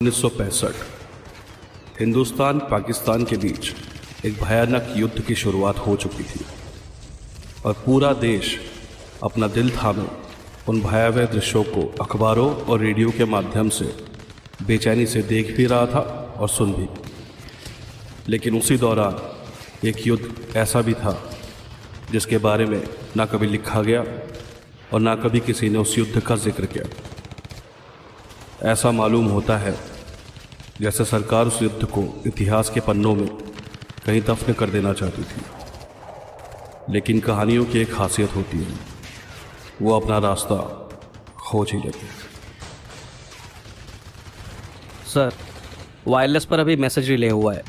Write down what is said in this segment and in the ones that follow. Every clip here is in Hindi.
1965 हिंदुस्तान पाकिस्तान के बीच एक भयानक युद्ध की शुरुआत हो चुकी थी और पूरा देश अपना दिल थामे उन भयावह दृश्यों को अखबारों और रेडियो के माध्यम से बेचैनी से देख भी रहा था और सुन भी। लेकिन उसी दौरान एक युद्ध ऐसा भी था जिसके बारे में ना कभी लिखा गया और ना कभी किसी ने उस युद्ध का जिक्र किया। ऐसा मालूम होता है जैसे सरकार उस युद्ध को इतिहास के पन्नों में कहीं दफन कर देना चाहती थी। लेकिन कहानियों की एक खासियत होती है, वो अपना रास्ता खोज ही लेती है। सर, वायरलेस पर अभी मैसेज रिले हुआ है।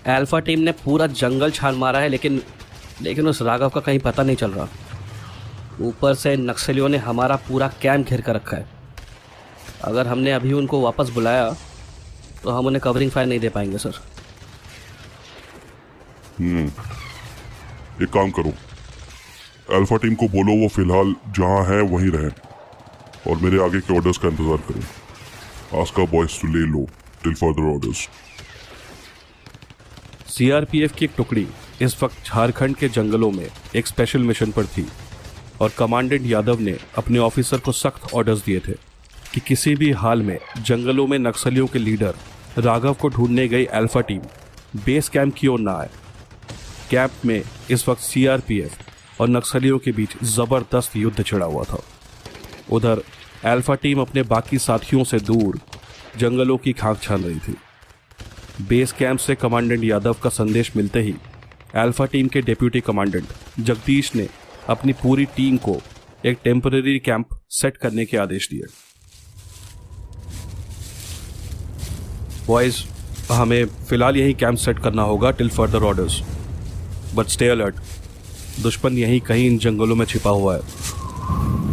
अल्फा टीम ने पूरा जंगल छान मारा है, लेकिन उस राघव का कहीं पता नहीं चल रहा। ऊपर से नक्सलियों ने हमारा पूरा कैंप घेर कर रखा है। अगर हमने अभी उनको वापस बुलाया तो हम उन्हें कवरिंग फायर नहीं दे पाएंगे सर। एक काम करो, अल्फा टीम को बोलो वो फिलहाल जहां है वहीं रहे और मेरे आगे के ऑर्डर्स का इंतजार करें। आस्क आवर बॉयज टू ले लो टिल फर्दर ऑर्डर्स। सीआरपीएफ की एक टुकड़ी इस वक्त झारखंड के जंगलों में एक स्पेशल मिशन पर थी और कमांडेंट यादव ने अपने ऑफिसर को सख्त ऑर्डर्स दिए थे कि किसी भी हाल में जंगलों में नक्सलियों के लीडर राघव को ढूंढने गई अल्फा टीम बेस कैंप की ओर न आए। कैंप में इस वक्त सीआरपीएफ और नक्सलियों के बीच जबरदस्त युद्ध छिड़ा हुआ था। उधर अल्फा टीम अपने बाकी साथियों से दूर जंगलों की खाक छान रही थी। बेस कैंप से कमांडेंट यादव का संदेश मिलते ही अल्फा टीम के डिप्यूटी कमांडेंट जगदीश ने अपनी पूरी टीम को एक टेम्पररी कैंप सेट करने के आदेश दिए। बॉयज, हमें फिलहाल यही कैंप सेट करना होगा till further orders, but stay alert. दुश्मन यहीं कहीं इन जंगलों में छिपा हुआ है,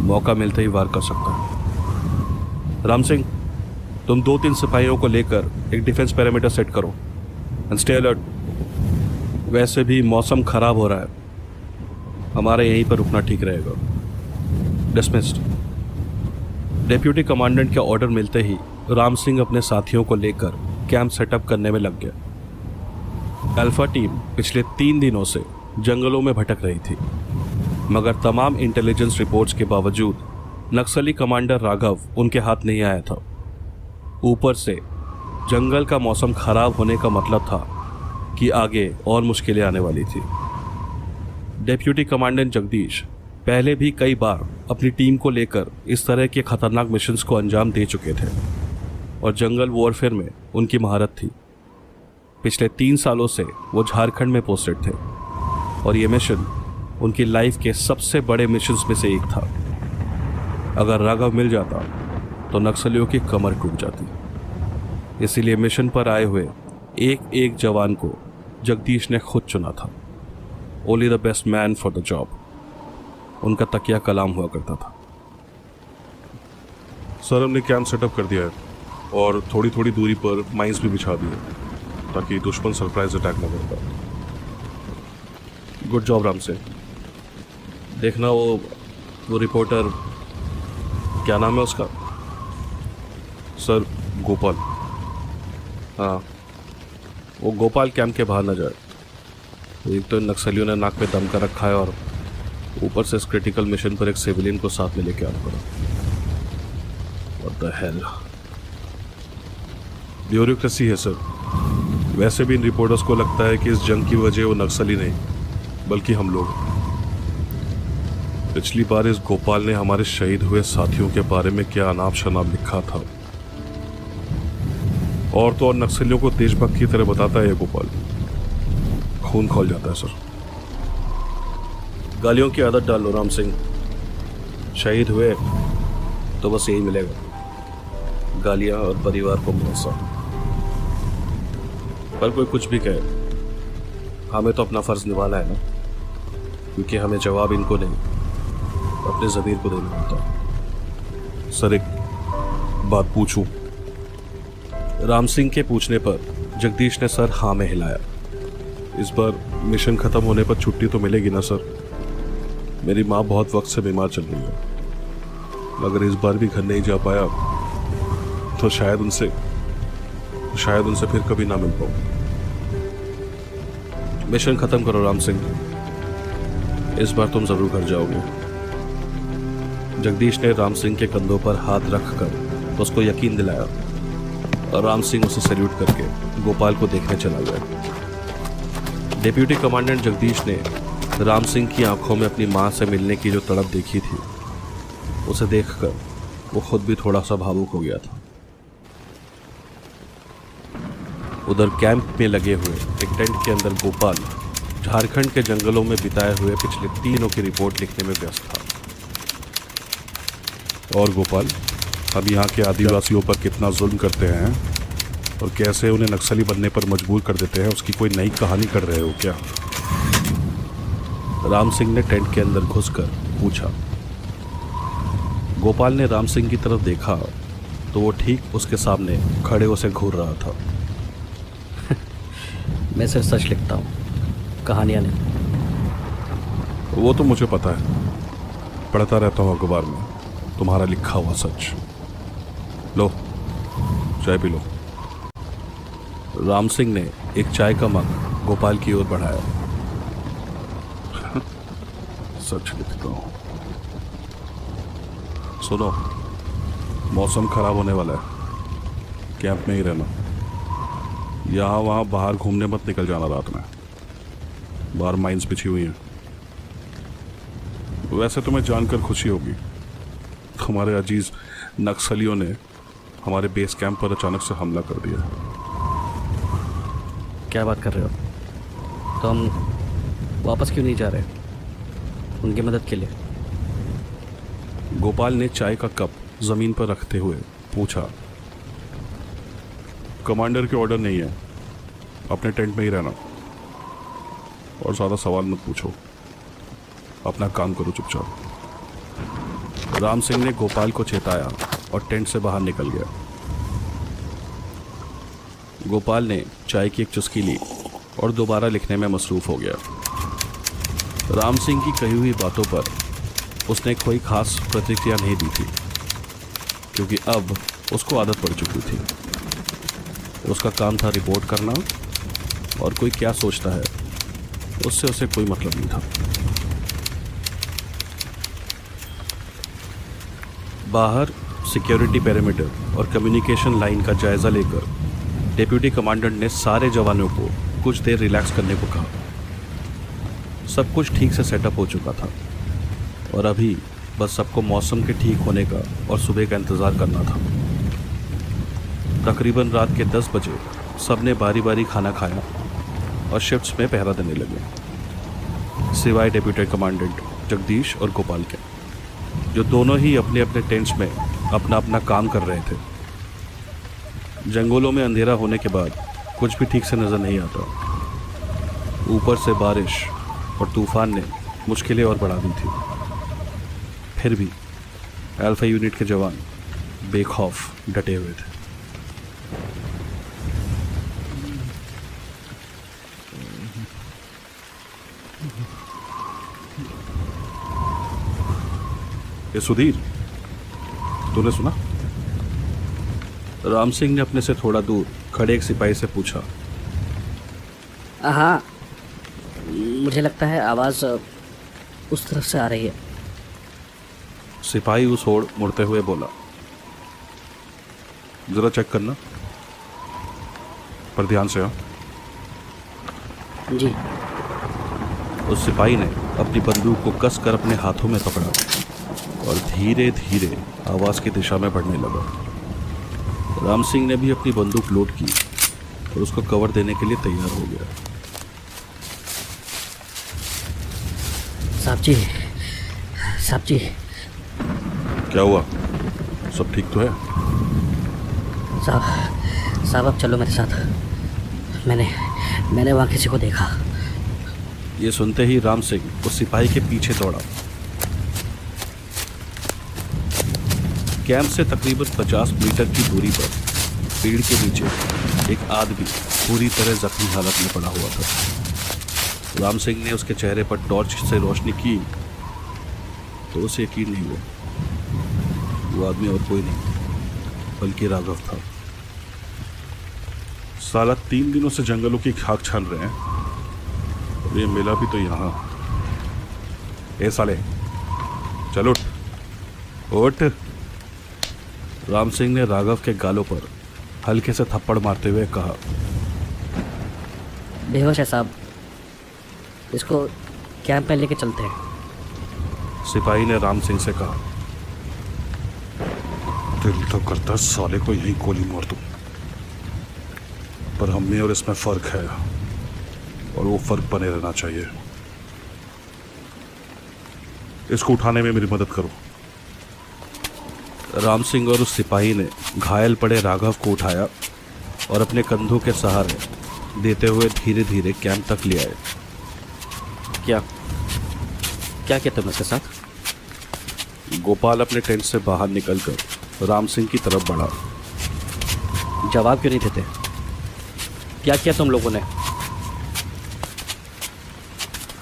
मौका मिलते ही वार कर सकता है। राम सिंह, तुम 2-3 सिपाहियों को लेकर एक डिफेंस पैरामीटर सेट करो एंड स्टे अलर्ट। वैसे भी मौसम खराब हो रहा है, हमारे यहीं पर रुकना ठीक रहेगा। डिसमिस्ड। डिप्यूटी कमांडेंट के ऑर्डर मिलते ही राम सिंह अपने साथियों को लेकर कैंप सेटअप करने में लग गया। अल्फा टीम पिछले 3 दिनों से जंगलों में भटक रही थी, मगर तमाम इंटेलिजेंस रिपोर्ट्स के बावजूद नक्सली कमांडर राघव उनके हाथ नहीं आया था। ऊपर से जंगल का मौसम खराब होने का मतलब था कि आगे और मुश्किलें आने वाली थी। डिप्यूटी कमांडेंट जगदीश पहले भी कई बार अपनी टीम को लेकर इस तरह के खतरनाक मिशंस को अंजाम दे चुके थे और जंगल वॉरफेयर में उनकी महारत थी। पिछले 3 सालों से वो झारखंड में पोस्टेड थे और ये मिशन उनकी लाइफ के सबसे बड़े मिशंस में से एक था। अगर राघव मिल जाता तो नक्सलियों की कमर टूट जाती। इसीलिए मिशन पर आए हुए एक एक जवान को जगदीश ने खुद चुना था। Only the best man for the job, उनका तकिया कलाम हुआ करता था। सर, हमने कैंप सेटअप कर दिया है और थोड़ी थोड़ी दूरी पर माइंस भी बिछा दिए ताकि दुश्मन सरप्राइज अटैक न कर पाए। Good job Ram Singh. देखना वो रिपोर्टर, क्या नाम है उसका? सर, गोपाल। हाँ, वो गोपाल कैंप के बाहर न जाए। एक तो इन नक्सलियों ने नाक पे दम कर रखा है और ऊपर से इस क्रिटिकल मिशन पर एक सिविलियन को साथ में लेके आना पड़ा। What the hell? ब्यूरोक्रेसी है सर। वैसे भी इन रिपोर्टर्स को लगता है कि इस जंग की वजह वो नक्सली नहीं बल्कि हम लोग। पिछली बार इस गोपाल ने हमारे शहीद हुए साथियों के बारे में क्या अनाप शनाप लिखा था, और तो और नक्सलियों को देशभक्त की तरह बताता है ये गोपाल। खून खौल जाता है सर। गालियों की आदत डाल लो राम सिंह। शहीद हुए तो बस यही मिलेगा, गालियां और परिवार को भरोसा। पर कोई कुछ भी कहे, हमें तो अपना फर्ज निभाना है ना, क्योंकि हमें जवाब इनको नहीं अपने ज़मीर को देना होता है। सर, एक बात पूछूं? राम सिंह के पूछने पर जगदीश ने सर हाँ में हिलाया। इस बार मिशन खत्म होने पर छुट्टी तो मिलेगी ना सर? मेरी माँ बहुत वक्त से बीमार चल रही है, मगर इस बार भी घर नहीं जा पाया तो शायद उनसे शायद उनसे फिर कभी ना मिल पाऊं। मिशन खत्म करो राम सिंह, इस बार तुम जरूर घर जाओगे। जगदीश ने राम सिंह के कंधों पर हाथ रखकर उसको यकीन दिलाया और राम सिंह उसे सैल्यूट करके गोपाल को देखने चला गया। डिप्यूटी कमांडेंट जगदीश ने राम सिंह की आंखों में अपनी मां से मिलने की जो तड़प देखी थी, उसे देखकर वो खुद भी थोड़ा सा भावुक हो गया था। उधर कैंप में लगे हुए एक टेंट के अंदर गोपाल झारखंड के जंगलों में बिताए हुए पिछले 3 दिनों की रिपोर्ट लिखने में व्यस्त था। और गोपाल, हम यहाँ के आदिवासियों पर कितना जुल्म करते हैं और कैसे उन्हें नक्सली बनने पर मजबूर कर देते हैं, उसकी कोई नई कहानी कर रहे हो क्या? राम सिंह ने टेंट के अंदर घुसकर पूछा। गोपाल ने राम सिंह की तरफ देखा तो वो ठीक उसके सामने खड़े उसे घूर रहा था। मैं सिर्फ सच लिखता हूँ, कहानियाँ नहीं। वो तो मुझे पता है, पढ़ता रहता हूँ अखबार में तुम्हारा लिखा हुआ सच। लो, चाय पी लो। राम सिंह ने एक चाय का मग गोपाल की ओर बढ़ाया। सच लिखता हूँ। सुनो, मौसम खराब होने वाला है, कैंप में ही रहना। यहाँ वहाँ बाहर घूमने मत निकल जाना रात में, बाहर माइंस बिछी हुई हैं। वैसे तुम्हें जानकर खुशी होगी, हमारे अजीज नक्सलियों ने हमारे बेस कैंप पर अचानक से हमला कर दिया। क्या बात कर रहे हो? तो हम वापस क्यों नहीं जा रहे उनकी मदद के लिए? गोपाल ने चाय का कप जमीन पर रखते हुए पूछा। कमांडर के ऑर्डर नहीं है, अपने टेंट में ही रहना और ज़्यादा सवाल मत पूछो, अपना काम करो चुपचाप। राम सिंह ने गोपाल को चेताया और टेंट से बाहर निकल गया। गोपाल ने चाय की एक चुस्की ली और दोबारा लिखने में मसरूफ़ हो गया। राम सिंह की कही हुई बातों पर उसने कोई खास प्रतिक्रिया नहीं दी थी, क्योंकि अब उसको आदत पड़ चुकी थी। उसका काम था रिपोर्ट करना, और कोई क्या सोचता है उससे उसे कोई मतलब नहीं था। बाहर सिक्योरिटी पेरीमीटर और कम्युनिकेशन लाइन का जायजा लेकर डिप्यूटी कमांडेंट ने सारे जवानों को कुछ देर रिलैक्स करने को कहा। सब कुछ ठीक से सेटअप हो चुका था और अभी बस सबको मौसम के ठीक होने का और सुबह का इंतज़ार करना था। तकरीबन रात के 10 बजे सबने बारी बारी खाना खाया और शिफ्ट्स में पहरा देने लगे, सिवाय डिप्यूटी कमांडेंट जगदीश और गोपाल के, जो दोनों ही अपने अपने टेंट्स में अपना अपना काम कर रहे थे। जंगलों में अंधेरा होने के बाद कुछ भी ठीक से नज़र नहीं आता। ऊपर से बारिश और तूफान ने मुश्किलें और बढ़ा दी थी। फिर भी अल्फा यूनिट के जवान बेखौफ डटे हुए थे। ये सुधीर, तूने सुना? राम सिंह ने अपने से थोड़ा दूर खड़े एक सिपाही से पूछा। हाँ, मुझे लगता है आवाज़ उस तरफ से आ रही है। सिपाही उस ओर मुड़ते हुए बोला, जरा चेक करना, पर ध्यान से। हाँ। जी। उस सिपाही ने अपनी बंदूक को कसकर अपने हाथों में पकड़ा और धीरे धीरे आवाज़ की दिशा में बढ़ने लगा। राम सिंह ने भी अपनी बंदूक लोड की और उसको कवर देने के लिए तैयार हो गया। साहब जी, साहब जी। क्या हुआ? सब ठीक तो है? साहब अब चलो मेरे साथ। मैंने वहाँ किसी को देखा। ये सुनते ही राम सिंह उस सिपाही के पीछे दौड़ा। कैंप से तकरीबन 50 मीटर की दूरी पर पेड़ के नीचे एक आदमी पूरी तरह जख्मी हालत में पड़ा हुआ था। राम सिंह ने उसके चेहरे पर टॉर्च से रोशनी की तो उसे यकीन नहीं हुआ। वो आदमी और कोई नहीं बल्कि राघव था। साला 3 दिनों से जंगलों की खाक छान रहे हैं और ये मिला भी तो यहाँ। ए साले, चलो उठ। राम सिंह ने राघव के गालों पर हल्के से थप्पड़ मारते हुए कहा। बेहोश है साहब, इसको कैंप में लेके चलते हैं। सिपाही ने राम सिंह से कहा। दिल तो करता है साले को यही गोली मार दूं, पर हम में और इसमें फर्क है और वो फर्क बने रहना चाहिए। इसको उठाने में मेरी मदद करो। राम सिंह और उस सिपाही ने घायल पड़े राघव को उठाया और अपने कंधों के सहारे देते हुए धीरे धीरे कैंप तक ले आए। क्या क्या किया तुम इसके साथ? गोपाल अपने टेंट से बाहर निकलकर राम सिंह की तरफ बढ़ा। जवाब क्यों नहीं देते? क्या किया तुम लोगों ने?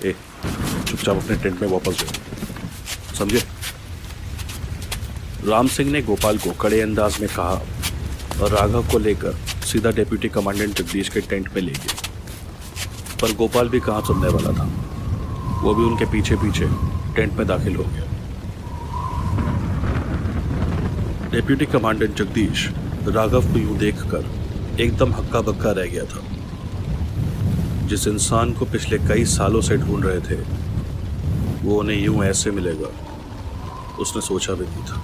ए, चुपचाप अपने टेंट में वापस जाओ, समझे? राम सिंह ने गोपाल को कड़े अंदाज में कहा और राघव को लेकर सीधा डिप्टी कमांडेंट जगदीश के टेंट में ले गए। पर गोपाल भी कहाँ सुनने वाला था, वो भी उनके पीछे पीछे टेंट में दाखिल हो गया। डिप्टी कमांडेंट जगदीश राघव को यूं देखकर एकदम हक्का बक्का रह गया था। जिस इंसान को पिछले कई सालों से ढूंढ रहे थे, वो उन्हें यूं ऐसे मिलेगा उसने सोचा भी नहीं था।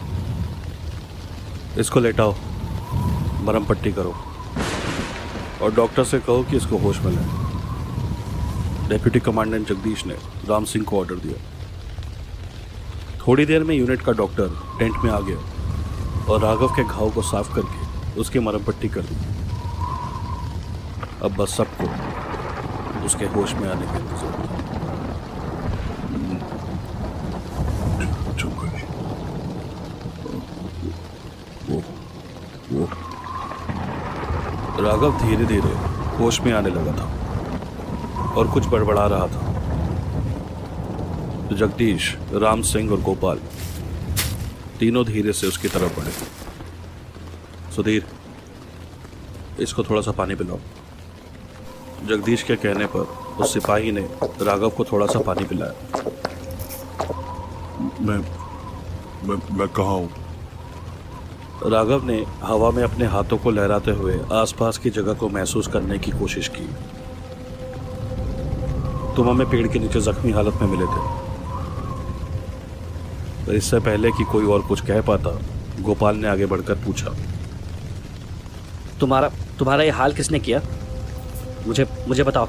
इसको लेटाओ, मरहम पट्टी करो और डॉक्टर से कहो कि इसको होश में लाए। डिप्टी कमांडेंट जगदीश ने राम सिंह को ऑर्डर दिया। थोड़ी देर में यूनिट का डॉक्टर टेंट में आ गया और राघव के घाव को साफ करके उसकी मरहम पट्टी कर दी। अब बस सबको उसके होश में आने का इंतजार था। वो राघव धीरे धीरे होश में आने लगा था और कुछ बड़बड़ा रहा था। जगदीश, राम सिंह और गोपाल तीनों धीरे से उसकी तरफ बढ़े। सुधीर, इसको थोड़ा सा पानी पिलाओ। जगदीश के कहने पर उस सिपाही ने राघव को थोड़ा सा पानी पिलाया। मैं कहाँ हूँ? राघव ने हवा में अपने हाथों को लहराते हुए आसपास की जगह को महसूस करने की कोशिश की। तुम हमें पेड़ के नीचे जख्मी हालत में मिले थे। तो इससे पहले कि कोई और कुछ कह पाता, गोपाल ने आगे बढ़कर पूछा। तुम्हारा ये हाल किसने किया? मुझे बताओ।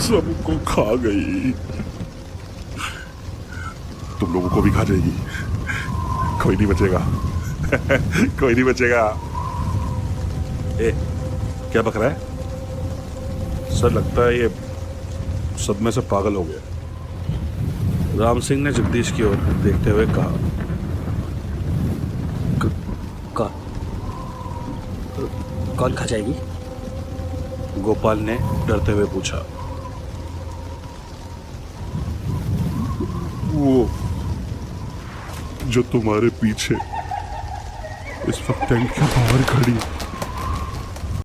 सबको खा गई, तुम लोगों को भी खा जाएगी। कोई नहीं बचेगा। कोई नहीं बचेगा। ए, क्या बक रहा है? सर, लगता है ये सब में से पागल हो गया। राम सिंह ने जगदीश की ओर देखते हुए कहा। कौन खा जाएगी? गोपाल ने डरते हुए पूछा। वो जो तुम्हारे पीछे इस वक्त टेंट के बाहर खड़ी